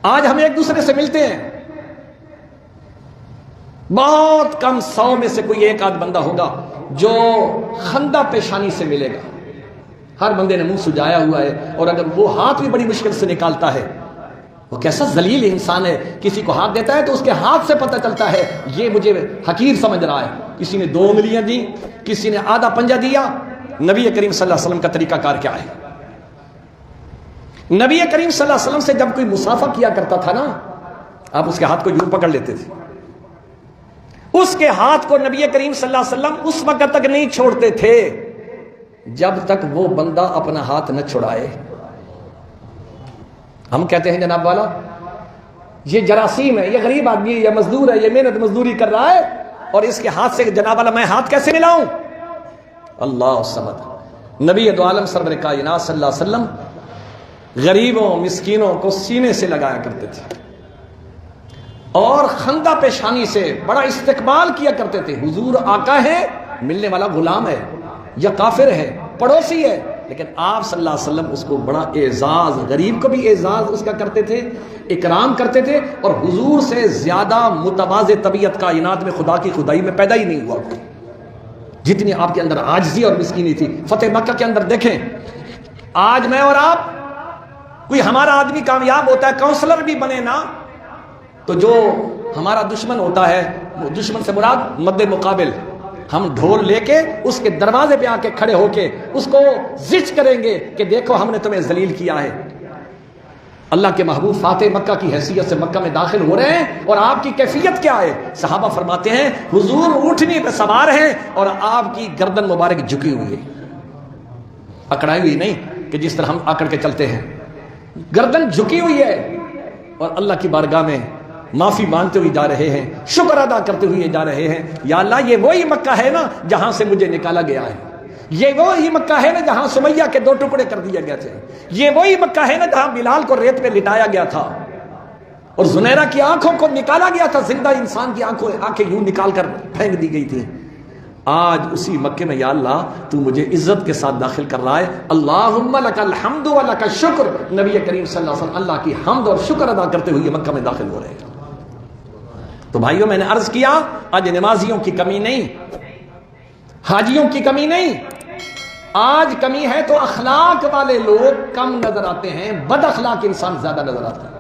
آج ہم ایک دوسرے سے ملتے ہیں، بہت کم 100 میں سے کوئی ایک آدھ بندہ ہوگا جو خندہ پیشانی سے ملے گا۔ ہر بندے نے منہ سجایا ہوا ہے، اور اگر وہ ہاتھ بھی بڑی مشکل سے نکالتا ہے، وہ کیسا ذلیل انسان ہے، کسی کو ہاتھ دیتا ہے تو اس کے ہاتھ سے پتہ چلتا ہے یہ مجھے حقیر سمجھ رہا ہے۔ کسی نے 2 انگلیاں دی، کسی نے آدھا پنجہ دیا۔ نبی کریم صلی اللہ علیہ وسلم کا طریقہ کار کیا ہے؟ نبی کریم صلی اللہ علیہ وسلم سے جب کوئی مصافحہ کیا کرتا تھا نا، آپ اس کے ہاتھ کو یوں پکڑ لیتے تھے، اس کے ہاتھ کو نبی کریم صلی اللہ علیہ وسلم اس وقت تک نہیں چھوڑتے تھے جب تک وہ بندہ اپنا ہاتھ نہ چھڑائے۔ ہم کہتے ہیں جناب والا یہ جراثیم ہے، یہ غریب آدمی ہے، یہ مزدور ہے، یہ محنت مزدوری کر رہا ہے، اور اس کے ہاتھ سے جناب والا میں ہاتھ کیسے ملاؤں؟ اللہ صمد۔ نبی دو عالم سرور کائنات صلی اللہ علیہ وسلم غریبوں مسکینوں کو سینے سے لگایا کرتے تھے، اور خندہ پیشانی سے بڑا استقبال کیا کرتے تھے۔ حضور آقا ہے، ملنے والا غلام ہے یا کافر ہے، پڑوسی ہے، لیکن آپ صلی اللہ علیہ وسلم اس کو بڑا اعزاز، غریب کو بھی اعزاز اس کا کرتے تھے، اکرام کرتے تھے، اور حضور سے زیادہ متواضع طبیعت کائنات میں خدا کی خدائی میں پیدا ہی نہیں ہوا کوئی، جتنی آپ کے اندر عاجزی اور مسکینی تھی۔ فتح مکہ کے اندر دیکھیں، آج میں اور آپ، کوئی ہمارا آدمی کامیاب ہوتا ہے، کاؤنسلر بھی بنے نا، تو جو ہمارا دشمن ہوتا ہے، وہ دشمن سے مراد مد مقابل، ہم ڈھول لے کے اس کے دروازے پہ آ کے کھڑے ہو کے اس کو زج کریں گے کہ دیکھو ہم نے تمہیں ذلیل کیا ہے۔ اللہ کے محبوب فاتح مکہ کی حیثیت سے مکہ میں داخل ہو رہے ہیں، اور آپ کی کیفیت کیا ہے؟ صحابہ فرماتے ہیں حضور اونٹنی پہ سوار ہیں اور آپ کی گردن مبارک جھکی ہوئی ہے، اکڑائی ہوئی نہیں کہ جس طرح ہم اکڑ کے چلتے ہیں، گردن جھکی ہوئی ہے، اور اللہ کی بارگاہ میں معافی مانگتے ہوئے جا رہے ہیں، شکر ادا کرتے ہوئے جا رہے ہیں، یا اللہ یہ وہی مکہ ہے نا جہاں سے مجھے نکالا گیا ہے، یہ وہی مکہ ہے نا جہاں سمیہ کے 2 ٹکڑے کر دیے گئے تھے، یہ وہی مکہ ہے نا جہاں بلال کو ریت پہ لٹایا گیا تھا، اور زنیرہ کی آنکھوں کو نکالا گیا تھا، زندہ انسان کی آنکھیں یوں نکال کر پھینک دی گئی تھی۔ آج اسی مکے میں یا اللہ تو مجھے عزت کے ساتھ داخل کر رہا ہے، اللہم لک الحمد و لک الشکر۔ نبی کریم صلی اللہ علیہ وسلم اللہ کی حمد اور شکر ادا کرتے ہوئے مکہ میں داخل ہو رہے ہیں۔ تو بھائیوں، میں نے عرض کیا آج نمازیوں کی کمی نہیں، حاجیوں کی کمی نہیں، آج کمی ہے تو اخلاق والے لوگ کم نظر آتے ہیں، بد اخلاق انسان زیادہ نظر آتے ہیں۔